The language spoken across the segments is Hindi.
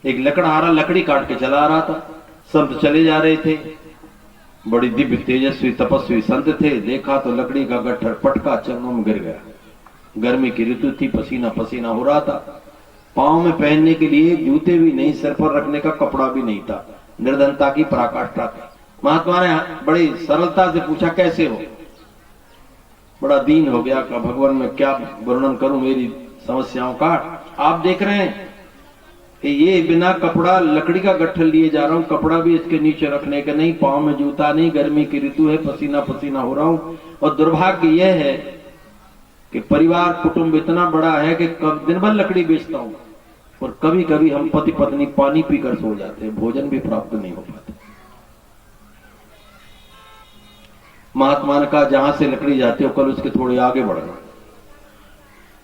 एक लकड़हारा लकड़ी काट के चला रहा था। संत चले जा रहे थे, बड़ी दिव्य तेजस्वी तपस्वी संत थे। देखा तो लकड़ी का गट्ठर पटका चरणों में गिर गया। गर्मी की ऋतु थी, पसीना पसीना हो रहा था। पांव में पहनने के लिए जूते भी नहीं, सिर पर रखने का कपड़ा भी नहीं था। निर्धनता की पराकाष्ठा थी। महात्मा ने बड़ी सरलता से पूछा, कैसे हो? बड़ा दीन हो गया। का भगवान मैं क्या वर्णन करूं मेरी समस्याओं का। आप देख रहे हैं कि ये बिना कपड़ा लकड़ी का गट्ठर लिए जा रहा हूं, कपड़ा भी इसके नीचे रखने का नहीं, पांव में जूता नहीं, गर्मी की ऋतु है, पसीना पसीना हो रहा हूं। और दुर्भाग्य यह है कि परिवार कुटुंब इतना बड़ा है कि दिन भर लकड़ी बेचता हूं, और कभी कभी हम पति पत्नी पानी पीकर सो जाते हैं, भोजन भी प्राप्त नहीं हो पाता। महात्मा ने कहा, जहां से लकड़ी जाती हो कल उसके थोड़े आगे बढ़ना,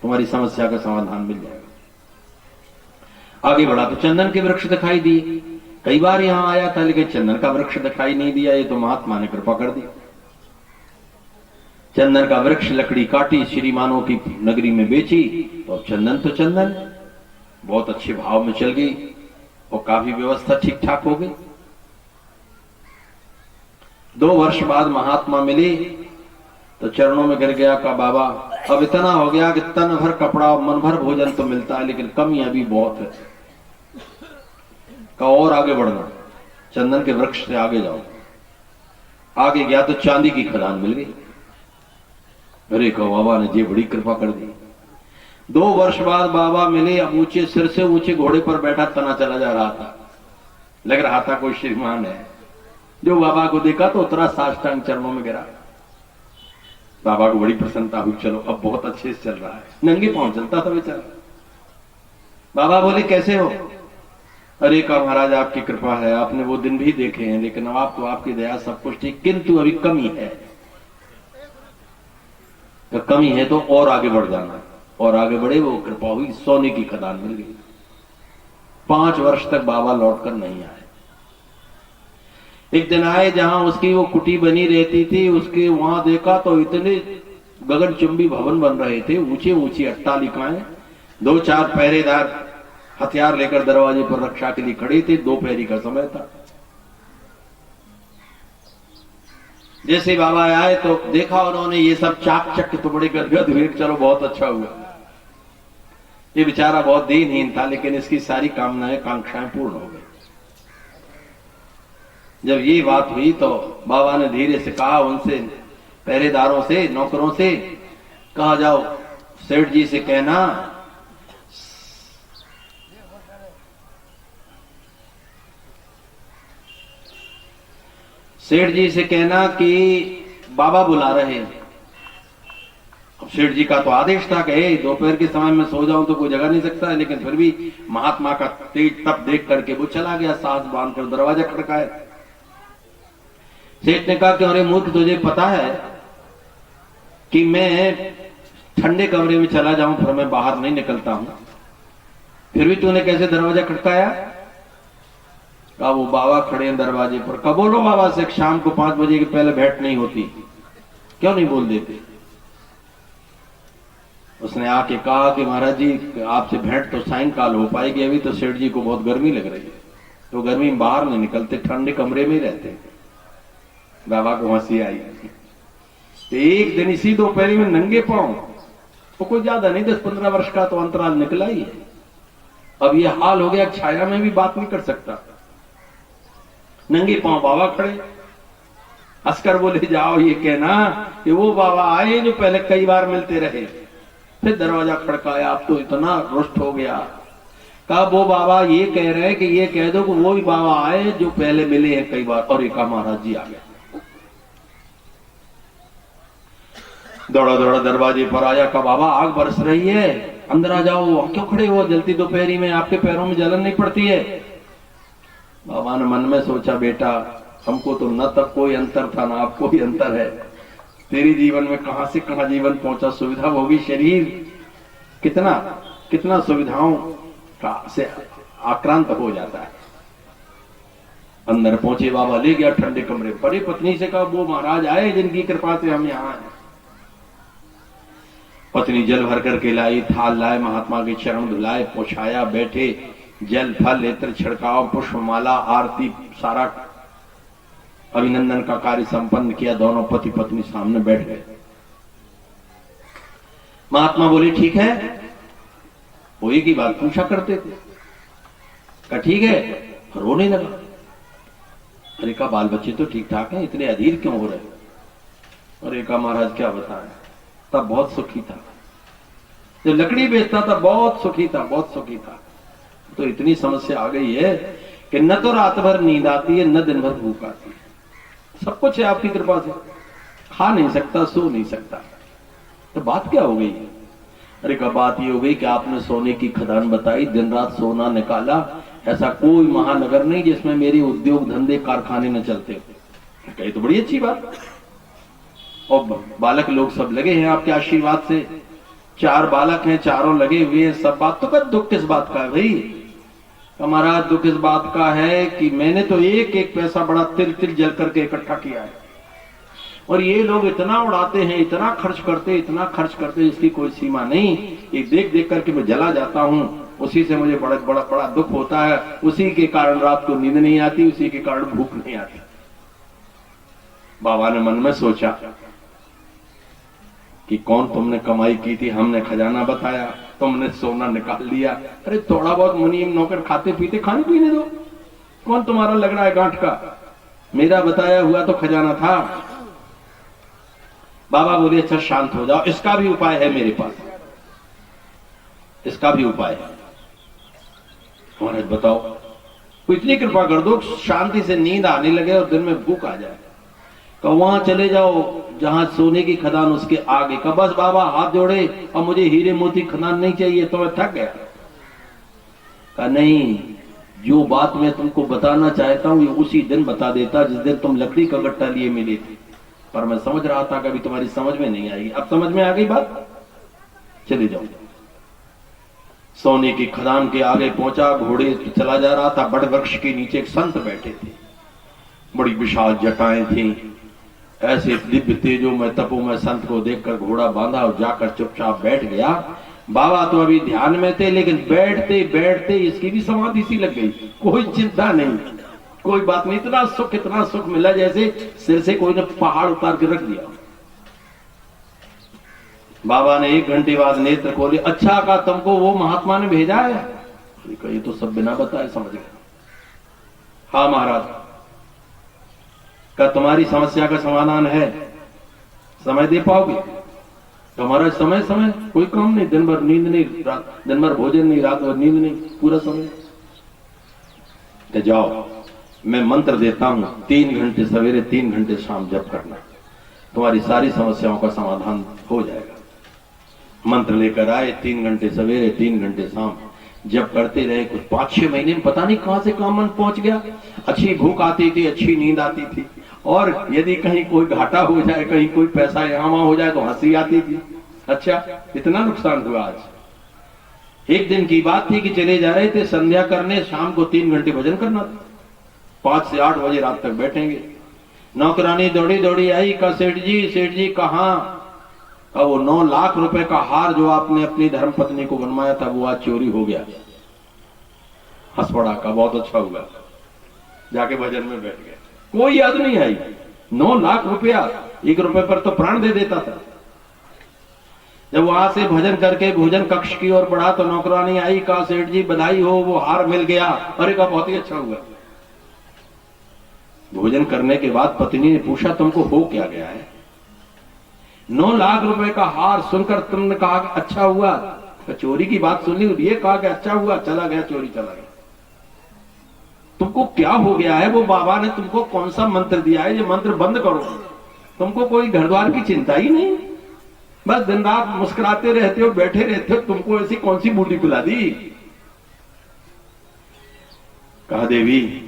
तुम्हारी समस्या का समाधान मिल जाएगा। आगे बढ़ा तो चंदन के वृक्ष दिखाई दिए। कई बार यहां आया था लेकिन चंदन का वृक्ष दिखाई नहीं दिया। ये तो महात्मा ने कृपा कर दी। चंदन का वृक्ष लकड़ी काटी, श्रीमानों की नगरी में बेची, तो अब चंदन तो चंदन बहुत अच्छे भाव में चल गई और काफी व्यवस्था ठीक ठाक हो गई। 2 वर्ष बाद महात्मा मिले तो चरणों में गिर गया। का बाबा अब इतना हो गया कि तन भर कपड़ा मन भर भोजन तो मिलता है लेकिन कमी अभी बहुत है। का और आगे बढ़ना, चंदन के वृक्ष से आगे जाओ। आगे गया तो चांदी की खदान मिल गई। अरे कहो बाबा ने जी बड़ी कृपा कर दी। 2 वर्ष बाद बाबा मिले। अब ऊंचे सिर से ऊंचे घोड़े पर बैठा तना चला जा रहा था। लग रहा था कोई श्रीमान है। जो बाबा को देखा तो उतरा, साष्टांग चरणों में गिरा। बाबा को बड़ी प्रसन्नता हुई, चलो अब बहुत अच्छे से चल रहा है। नंगे पांव चलता था बेचारा। बाबा बोले, कैसे हो? अरे का महाराज आपकी कृपा है, आपने वो दिन भी देखे हैं लेकिन अब आप तो आपकी दया सब कुछ ठीक, किंतु अभी कमी है। तो कमी है तो और आगे बढ़ जाना। और आगे बढ़े, वो कृपा हुई, सोने की खदान मिल गई। 5 वर्ष तक बाबा लौटकर नहीं आए। एक दिन आए जहां उसकी वो कुटी बनी रहती थी, उसके वहां देखा तो इतने गगनचुंबी भवन बन रहे थे, ऊंचे ऊंची अट्टालिकाएं। 2-4 पहरेदार हथियार लेकर दरवाजे पर रक्षा के लिए खड़े थे। दोपहरी का समय था। जैसे बाबा आए तो देखा उन्होंने ये सब चाक चक तो बड़े गदगद हुए। चलो बहुत अच्छा हुआ। ये बेचारा बहुत दीनहीन था लेकिन इसकी सारी कामनाएं कांक्षाएं पूर्ण हो गई। जब ये बात हुई तो बाबा ने धीरे से कहा उनसे, पहरेदारों से, नौकरों से, कहा जाओ सेठ जी से कहना कि बाबा बुला रहे हैं। अब सेठ जी का तो आदेश था कि दोपहर के समय में सो जाऊं तो कोई जगह नहीं सकता है, लेकिन फिर भी महात्मा का तेज तप देख करके वो चला गया, साहस बांधकर दरवाजा खड़काया। सेठ ने कहा कि अरे मूर्ख, तुझे पता है कि मैं ठंडे कमरे में चला जाऊं फिर मैं बाहर नहीं निकलता हूं, फिर भी तूने कैसे दरवाजा खटकाया? कहा वो बाबा खड़े हैं दरवाजे पर। कब बोलो बाबा से शाम को 5 बजे के पहले भेंट नहीं होती, क्यों नहीं बोल देते? उसने आके कहा कि महाराज जी आपसे भेंट तो सायंकाल हो पाएगी, अभी तो सेठ जी को बहुत गर्मी लग रही है, तो गर्मी में बाहर नहीं निकलते, ठंडे कमरे में ही रहते। बाबा को हंसी आई। एक दिन इसी दोपहरी में नंगे पांव, तो कोई ज्यादा नहीं 10-15 वर्ष का तो अंतराल निकला ही है। अब ये हाल हो गया, छाया में भी बात नहीं कर सकता। नंगे पांव बाबा खड़े, हंसकर बोले जाओ ये कहना कि वो बाबा आए जो पहले कई बार मिलते रहे। फिर दरवाजा खड़काया। अब तो इतना रुष्ट हो गया। कहा वो बाबा ये कह रहे हैं कि ये कह दो कि वो ही बाबा आए जो पहले मिले हैं कई बार। और एक महाराज जी आ गए। दौड़ा दौड़ा दरवाजे पर आया। कहा बाबा आग बरस रही है, अंदर आ जाओ। क्यों खड़े हो जलती दोपहरी में, आपके पैरों में जलन नहीं पड़ती है? बाबा ने मन में सोचा, बेटा हमको तो न तब कोई अंतर था ना अब कोई अंतर है। तेरी जीवन में कहां से कहां जीवन पहुंचा, सुविधा होगी, शरीर कितना कितना सुविधाओं का से आक्रांत हो जाता है। अंदर पहुंचे, बाबा ले गया ठंडे कमरे पर। पत्नी से कहा वो महाराज आए जिनकी कृपा से हम यहाँ आए। पत्नी जल भर करके लाई, थाल लाए, महात्मा के चरण धुलाए, पोछाया, बैठे, जल फल इत्र छिड़काव पुष्पमाला आरती सारा अभिनंदन का कार्य संपन्न किया। दोनों पति पत्नी सामने बैठ गए। महात्मा बोले ठीक है, वही की बात पूछा करते थे। कहा ठीक है, रोने लगा। अरे कहा बाल बच्चे तो ठीक ठाक हैं, इतने अधीर क्यों हो रहे? अरे कहा महाराज क्या बताएं, तब बहुत सुखी था, जो लकड़ी बेचता था बहुत सुखी था, बहुत सुखी था। तो इतनी समस्या आ गई है कि न तो रात भर नींद आती है, न दिन भर भूख आती है। सब कुछ है आपकी कृपा से, खा नहीं सकता, सो नहीं सकता। तो बात क्या हो गई? अरे का बात ये हो गई कि आपने सोने की खदान बताई, दिन रात सोना निकाला, ऐसा कोई महानगर नहीं जिसमें मेरे उद्योग धंधे कारखाने न चलते। कही तो बड़ी अच्छी बात। और बालक लोग सब लगे हैं आपके आशीर्वाद से, 4 बालक हैं, चारों लगे हुए हैं। सब बात तो कर, दुख किस बात का है भाई? हमारा दुख इस बात का है कि मैंने तो एक एक पैसा बड़ा तिल तिल जल करके इकट्ठा किया है, और ये लोग इतना उड़ाते हैं, इतना खर्च करते, इतना खर्च करते, इसकी कोई सीमा नहीं। ये देख देख करके मैं जला जाता हूं, उसी से मुझे बड़ा बड़ा बड़ा दुख होता है। उसी के कारण रात को नींद नहीं आती, उसी के कारण भूख नहीं आती। बाबा ने मन में सोचा कि कौन तुमने कमाई की थी? हमने खजाना बताया, तुमने सोना निकाल लिया। अरे थोड़ा बहुत मुनीम नौकर खाते पीते, खाने पीने दो, कौन तुम्हारा लग रहा है गांठ का? मेरा बताया हुआ तो खजाना था। बाबा बोले अच्छा शांत हो जाओ, इसका भी उपाय है मेरे पास, इसका भी उपाय है। महाराज बताओ। तो इतनी कृपा कर दो शांति से नींद आने लगे और दिन में भूख आ जाए। कहा वहां चले जाओ जहां सोने की खदान उसके आगे। कहा बस बाबा हाथ जोड़े, और मुझे हीरे मोती खदान नहीं चाहिए, तो मैं थक गया। कहा नहीं, जो बात मैं तुमको बताना चाहता हूं ये उसी दिन बता देता जिस दिन तुम लकड़ी का गट्टा लिए मिले थे, पर मैं समझ रहा था कभी तुम्हारी समझ में नहीं आएगी। अब समझ में आ गई बात, चले जाओ। सोने की खदान के आगे पहुंचा, घोड़े चला जा रहा था। बड़ वृक्ष के नीचे एक संत बैठे थे, बड़ी विशाल जटाएं थी। ऐसे दिव्य तेजो में तपो में संत को देखकर घोड़ा बांधा और जाकर चुपचाप बैठ गया। बाबा तो अभी ध्यान में थे, लेकिन बैठते बैठते इसकी भी समाधि सी लग गई। कोई चिंता नहीं, कोई बात नहीं, इतना सुख मिला जैसे सिर से कोई ने पहाड़ उतार के रख दिया। बाबा ने 1 घंटे बाद नेत्र खोले। अच्छा कहा तुमको वो महात्मा ने भेजा है? ये तो सब बिना बताए समझ गए। हाँ महाराज। का तुम्हारी समस्या का समाधान है, समय दे पाओगे? तुम्हारा समय समय कोई काम नहीं, दिन भर नींद नहीं, दिन भर भोजन नहीं, रात भर नींद नहीं, पूरा समय। तो जाओ मैं मंत्र देता हूं, 3 घंटे सवेरे 3 घंटे शाम जप करना, तुम्हारी सारी समस्याओं का समाधान हो जाएगा। मंत्र लेकर आए, 3 घंटे सवेरे 3 घंटे शाम जब करते रहे। कुछ 5-6 महीने में पता नहीं कहां से कहां मन पहुंच गया। अच्छी भूख आती थी, अच्छी नींद आती थी, और यदि कहीं कोई घाटा हो जाए, कहीं कोई पैसा यहाँ वहां हो जाए तो हंसी आती थी। अच्छा इतना नुकसान हुआ आज। एक दिन की बात थी कि चले जा रहे थे संध्या करने, शाम को 3 घंटे भजन करना था, 5 से 8 बजे रात तक बैठेंगे। नौकरानी दौड़ी दौड़ी आई, कहा सेठ जी कहां? का वो 9 लाख रुपए का हार जो आपने अपनी धर्मपत्नी को बनवाया था वो आज चोरी हो गया। हंस पड़ा, का बहुत अच्छा हुआ, जाके भजन में बैठ गए। कोई याद नहीं आई। 9 लाख रुपया, 1 रुपए पर तो प्राण दे देता था। जब वहां से भजन करके भोजन कक्ष की ओर बढ़ा तो नौकरानी आई, कहा सेठ जी बधाई हो, वो हार मिल गया। अरे का बहुत ही अच्छा हुआ। भोजन करने के बाद पत्नी ने पूछा तुमको हो क्या गया है? 9 लाख रुपए का हार सुनकर तुमने कहा कि अच्छा हुआ। चोरी की बात सुनी, ये कहा कि अच्छा हुआ, चला गया, चोरी चला गया। तुमको क्या हो गया है? वो बाबा ने तुमको कौन सा मंत्र दिया है? ये मंत्र बंद करो। तुमको कोई घर द्वार की चिंता ही नहीं, बस दिन रात मुस्कुराते रहते हो, बैठे रहते हो। तुमको ऐसी कौन सी बूटी पिला दी? कहा देवी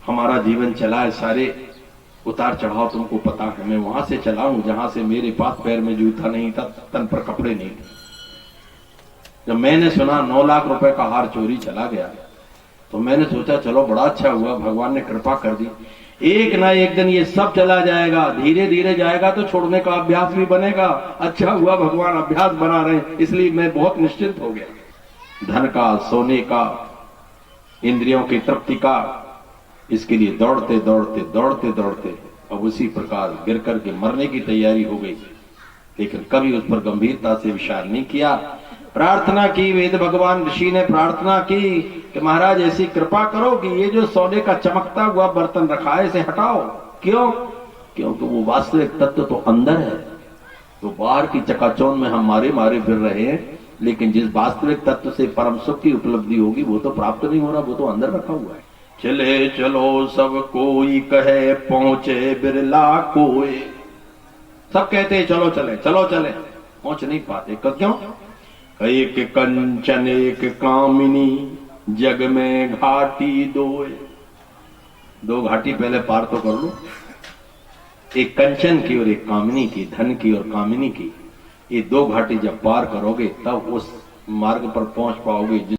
हमारा जीवन चला है, सारे उतार चढ़ाव तुमको पता है। मैं वहां से चला हूं जहां से मेरे पास पैर में जूता नहीं था, तन पर कपड़े नहीं थे। जब मैंने सुना 9 लाख रुपए का हार चोरी चला गया तो मैंने सोचा चलो बड़ा अच्छा हुआ, भगवान ने कृपा कर दी। एक ना एक दिन ये सब चला जाएगा, धीरे धीरे जाएगा तो छोड़ने का अभ्यास भी बनेगा। अच्छा हुआ भगवान अभ्यास बना रहे हैं, इसलिए मैं बहुत निश्चिंत हो गया। धन का, सोने का, इंद्रियों की तृप्ति का, इसके लिए दौड़ते दौड़ते दौड़ते दौड़ते अब उसी प्रकार गिर करके मरने की तैयारी हो गई, लेकिन कभी उस पर गंभीरता से विचार नहीं किया। प्रार्थना की, वेद भगवान ऋषि ने प्रार्थना की कि महाराज ऐसी कृपा करो कि ये जो सोने का चमकता हुआ बर्तन रखा है इसे हटाओ। क्यों? क्योंकि वो वास्तविक तत्व तो अंदर है, तो बाहर की चकाचौंध में हम मारे मारे फिर रहे हैं, लेकिन जिस वास्तविक तत्व से परम सुख की उपलब्धि होगी वो तो प्राप्त नहीं हो रहा, वो तो अंदर रखा हुआ है। चले चलो सब कोई कहे पहुंचे बिरला कोई, सब कहते हैं चलो चले चलो चले, पहुंच नहीं पाते। क्यों? एक कंचन एक कामिनी जग में घाटी दोए, दो घाटी पहले पार तो कर लो, एक कंचन की और एक कामिनी की, धन की और कामिनी की। ये दो घाटी जब पार करोगे तब उस मार्ग पर पहुंच पाओगे